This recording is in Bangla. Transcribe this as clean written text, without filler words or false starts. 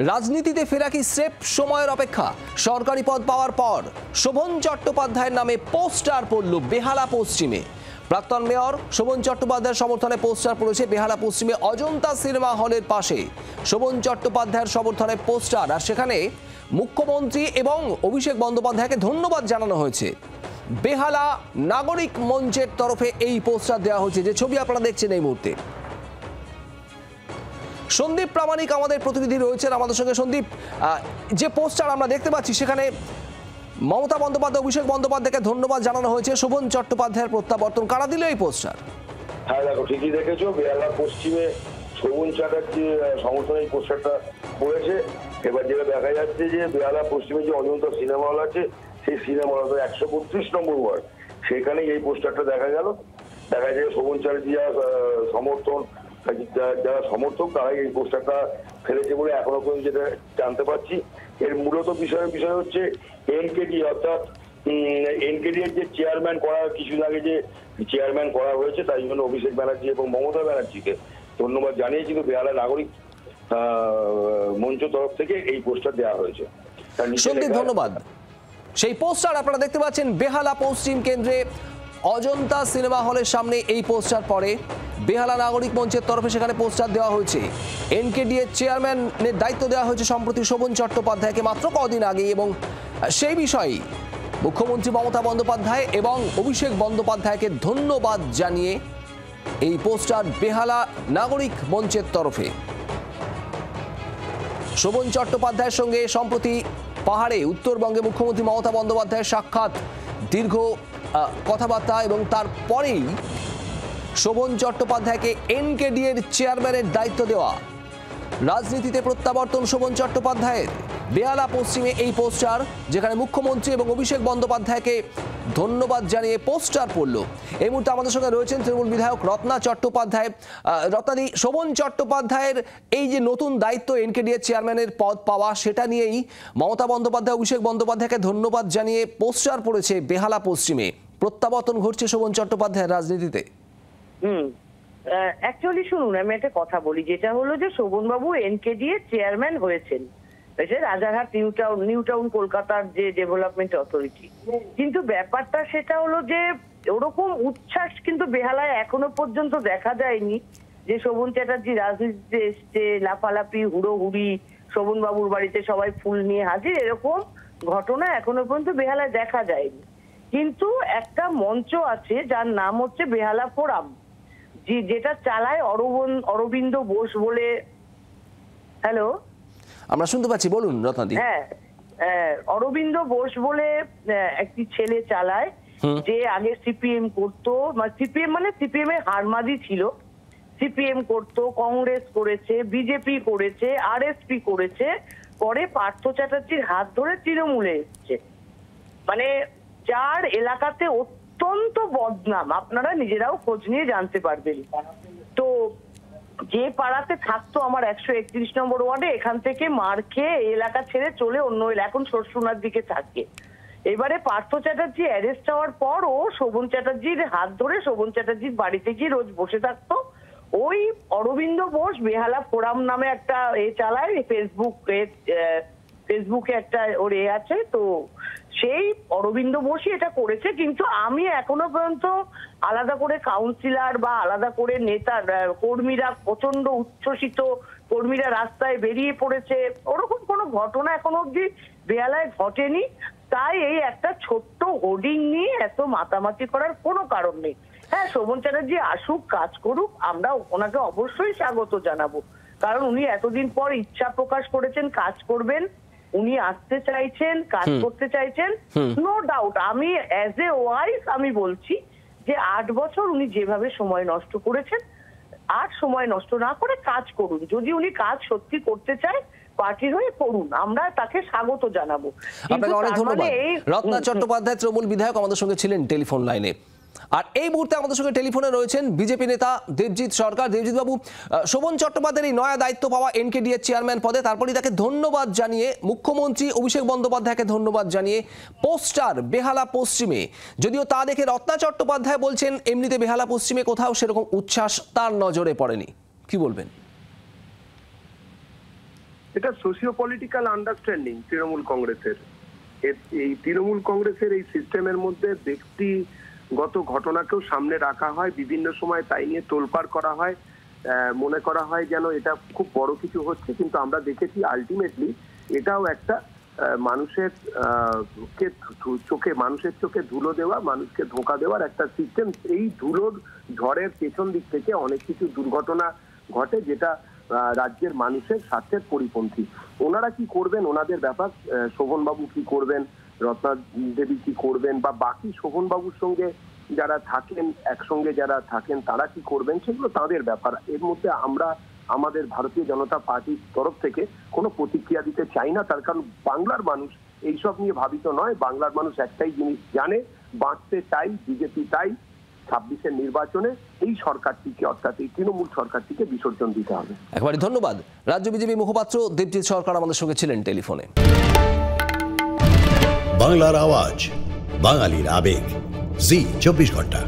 রাজনীতিতে ফেরা কি স্রেফ সময়ের অপেক্ষা? সরকারি পদ পাওয়ার পর শোভন চট্টোপাধ্যায়ের নামে পোস্টার পড়ল বেহালা পশ্চিমে। প্রাক্তন মেয়র শোভন চট্টোপাধ্যায়ের সমর্থনে পোস্টার পড়েছে বেহালা পশ্চিমে অজন্তা সিনেমা হলের পাশে। শোভন চট্টোপাধ্যায়ের সমর্থনে পোস্টার, আর সেখানে মুখ্যমন্ত্রী এবং অভিষেক বন্দ্যোপাধ্যায়কে ধন্যবাদ জানানো হয়েছে। বেহালা নাগরিক মঞ্চের তরফে এই পোস্টার দেওয়া হয়েছে, যে ছবি আপনারা দেখছেন এই মুহূর্তে। সন্দীপ প্রামাণিক আমাদের প্রতিনিধি রয়েছেন আমাদের সঙ্গে। সন্দীপ, যে পোস্টার আমরা দেখতে পাচ্ছি সেখানে মমতা বন্দ্যোপাধ্যায়, অভিষেক বন্দ্যোপাধ্যায়কে ধন্যবাদ জানানো হয়েছে। শোভন চট্টোপাধ্যায়ের প্রত্যাবর্তন, কারা দিল এই পোস্টার? হ্যাঁ দেখো, ঠিকই দেখেছো, বেহালা পশ্চিমে শোভন চ্যাটার্জির সমর্থনে এই পোস্টারটা পড়েছে। এবার যেটা দেখা যাচ্ছে যে বেহালা পশ্চিমে যে অজন্তা সিনেমা হল আছে, সেই সিনেমা হল 132 নম্বর ওয়ার্ড, সেখানে এই পোস্টারটা দেখা গেল। দেখা যায় শোভন চ্যাটার্জি যারা সমর্থক তারাই এই পোস্টারটা ফেলেছে বলে এখনো পর্যন্ত যেটা জানতে পারছি। এর মূলত বিষয় হচ্ছে এনকেডি, অর্থাৎ এনকেডি এর যে চেয়ারম্যান করা, কিছুদিন আগে যে চেয়ারম্যান করা হয়েছে, তাই জন্য অভিষেক ব্যানার্জি এবং মমতা ব্যানার্জিকে ধন্যবাদ জানিয়ে কিন্তু বেহালা নাগরিক মঞ্চ তরফ থেকে এই পোস্টার দেওয়া হয়েছে। সন্দীপ, ধন্যবাদ। সেই পোস্টার আপনারা দেখতে পাচ্ছেন বেহালা পশ্চিম কেন্দ্রে অজন্তা সিনেমা হলের সামনে এই পোস্টার পড়ে। বেহালা নাগরিক মঞ্চের তরফে সেখানে পোস্টার দেওয়া হয়েছে। এনকেডি এর চেয়ারম্যানের দায়িত্ব দেওয়া হয়েছে সম্প্রতি শোভন চট্টোপাধ্যায়কে মাত্র কদিন আগে, এবং সেই বিষয়ে মুখ্যমন্ত্রী মমতা বন্দ্যোপাধ্যায় এবং অভিষেক বন্দ্যোপাধ্যায়কে ধন্যবাদ জানিয়ে এই পোস্টার বেহালা নাগরিক মঞ্চের তরফে। শোভন চট্টোপাধ্যায়ের সঙ্গে সম্প্রতি পাহাড়ে উত্তরবঙ্গে মুখ্যমন্ত্রী মমতা বন্দ্যোপাধ্যায়ের সাক্ষাৎ, দীর্ঘ কথাবার্তা, এবং তারপরেই শোভন চট্টোপাধ্যায়কে এনকেডি এর চেয়ারম্যানের দায়িত্ব দেওয়া। রাজনীতিতে প্রত্যাবর্তন শোভন চট্টোপাধ্যায়ের। বেহালা পশ্চিমে এই পোস্টার, যেখানে মুখ্যমন্ত্রী এবং অভিষেক বন্দ্যোপাধ্যায়কে ধন্যবাদ জানিয়ে পোস্টার পড়ল। এই মুহূর্তে আমাদের সঙ্গে রয়েছেন তৃণমূল বিধায়ক রত্না চট্টোপাধ্যায়। রত্নাদি, শোভন চট্টোপাধ্যায়ের এই যে নতুন দায়িত্ব এনকেডি এর চেয়ারম্যানের পদ পাওয়া, সেটা নিয়েই মমতা বন্দ্যোপাধ্যায়, অভিষেক বন্দ্যোপাধ্যায়কে ধন্যবাদ জানিয়ে পোস্টার পড়েছে বেহালা পশ্চিমে। প্রত্যাবর্তন ঘটছে শোভন চট্টোপাধ্যায়ের রাজনীতিতে। অ্যাকচুয়ালি শুনুন, আমি একটা কথা বলি, যেটা হলো যে শোভনবাবু এনকেডি এর চেয়ারম্যান হয়েছেন রাজারহাট নিউ টাউন কলকাতার যে ডেভেলপমেন্ট অথরিটি, কিন্তু ব্যাপারটা সেটা হলো যে ওরকম উচ্ছ্বাস কিন্তু বেহালায় এখনো পর্যন্ত দেখা যায়নি যে শোভন চ্যাটার্জি রাজনীতিতে এসছে, লাফালাফি, হুড়োহুড়ি, শোভনবাবুর বাড়িতে সবাই ফুল নিয়ে হাজির, এরকম ঘটনা এখনো পর্যন্ত বেহালায় দেখা যায়নি। কিন্তু একটা মঞ্চ আছে যার নাম হচ্ছে বেহালা ফোরাম, যেটা চালায় অরবিন্দ বোস বলে। হ্যালো, আমরা শুনতে পাচ্ছি, বলুন রত্নাদি। হ্যাঁ, অরবিন্দ বোস বলে একটি ছেলে চালায়, যে আগে সিপিএম করতো, সিপিএম এর হারমাদি ছিল। সিপিএম করতো, কংগ্রেস করেছে, বিজেপি করেছে, আরএসপি করেছে, পরে পার্থ চ্যাটার্জির হাত ধরে তৃণমূলে এসছে। মানে যার এলাকাতে অত্যন্ত বদনাম, আপনারা নিজেরাও খোঁজ নিয়ে জানতে পারবেন। তো যে পাড়াতে থাকতো আমার 131 নম্বর ওয়ার্ডে, এখান থেকে মার খেয়ে এলাকা ছেড়ে চলে অন্য এখন সরসুনার দিকে থাকে। এবারে পার্থ চ্যাটার্জি অ্যারেস্ট হওয়ার পর ও শোভন চ্যাটার্জির হাত ধরে শোভন চ্যাটার্জির বাড়িতে গিয়ে রোজ বসে থাকতো। ওই অরবিন্দ বোস বেহালা ফোরাম নামে একটা চালায়, ফেসবুকে একটা ওর আছে, তো সেই অরবিন্দ বোসই এটা করেছে। কিন্তু আমি এখনো পর্যন্ত আলাদা করে কাউন্সিলর বা আলাদা করে নেতা, কর্মীরা প্রচন্ড উচ্ছ্বসিত, কর্মীরা রাস্তায় বেরিয়ে পড়েছে, ওরকম কোনো ঘটনা এখনো অব্দি বেহালায় ঘটেনি। তাই এই একটা ছোট্ট হোর্ডিং নিয়ে এত মাতামাতি করার কোনো কারণ নেই। হ্যাঁ, শোভন চ্যাটার্জি আসুক, কাজ করুক, আমরা ওনাকে অবশ্যই স্বাগত জানাবো, কারণ উনি এতদিন পর ইচ্ছা প্রকাশ করেছেন কাজ করবেন, উনি আসতে চাইছেন, কাজ করতে চাইছেন, নো ডাউট। আমি অ্যাজ এ ওয়াইফ আমি বলছি যে 8 বছর উনি যেভাবে সময় নষ্ট করেছেন, আর সময় নষ্ট না করে কাজ করুন। যদি উনি কাজ সত্যি করতে চায় পার্টির হয়ে করুন, আমরা তাকে স্বাগত জানাবো। আপনাকে অনেক ধন্যবাদ। রত্না চট্টোপাধ্যায় তৃণমূল বিধায়ক আমাদের সঙ্গে ছিলেন টেলিফোন লাইনে। আর এই মুহূর্তে আমাদের সঙ্গে টেলিফোনে রয়েছেন বিজেপি নেতা দেবজিৎ সরকার। দেবজিৎ বাবু, শোভন চট্টোপাধ্যায়ের এই নয়া দায়িত্ব পাওয়া এনকেডি এর চেয়ারম্যান পদে, তারপরেই তাকে ধন্যবাদ জানিয়ে মুখ্যমন্ত্রী অভিষেক বন্দ্যোপাধ্যায়কে ধন্যবাদ জানিয়ে পোস্টার বেহালা পশ্চিমে। যদিও তা দেখে রত্না চট্টোপাধ্যায় বলছেন এমনিতে বেহালা পশ্চিমে কোথাও সেরকম উচ্ছ্বাস তার নজরে পড়েনি। কি বলবেন? এটা সোশিও পলিটিক্যাল আন্ডারস্ট্যান্ডিং তৃণমূল কংগ্রেসের। এই তৃণমূল কংগ্রেসের এই সিস্টেমের মধ্যে ব্যক্তিগত ঘটনাকেও সামনে রাখা হয়, বিভিন্ন সময় তাই নিয়ে তোলপাড় করা হয়, মনে করা হয় যেন এটা খুব বড় কিছু হচ্ছে, কিন্তু আমরা দেখেছি আলটিমেটলি এটাও একটা মানুষের চোখে ধুলো দেওয়া, মানুষকে ধোঁকা দেওয়ার একটা সিস্টেম। এই ধুলোর ঝড়ের পেছন দিক থেকে অনেক কিছু দুর্ঘটনা ঘটে, যেটা রাজ্যের মানুষের স্বার্থের পরিপন্থী। ওনারা কি করবেন ওনাদের ব্যাপার, শোভনবাবু কি করবেন, রত্না দেবী কি করবেন, বা বাকি শোভনবাবুর সঙ্গে যারা থাকেন, একসঙ্গে যারা থাকেন তারা কি করবেন, সেগুলো তাদের ব্যাপার। এর মধ্যে আমরা আমাদের ভারতীয় জনতা পার্টির তরফ থেকে কোনো প্রতিক্রিয়া দিতে চাই না, তার কারণ বাংলার মানুষ এইসব নিয়ে ভাবিত নয়। বাংলার মানুষ একটাই জিনিস জানে, বাঁচতে চাই বিজেপি, তাই 26-এর নির্বাচনে এই সরকারটিকে, অর্থাৎ এই তৃণমূল সরকারটিকে বিসর্জন দিতে হবে। একবারে ধন্যবাদ। রাজ্য বিজেপি মুখপাত্র দেবজিৎ সরকার আমাদের সঙ্গে ছিলেন টেলিফোনে। বাংলার আওয়াজ, বাঙালির আবেগ, জি 24 ঘন্টা।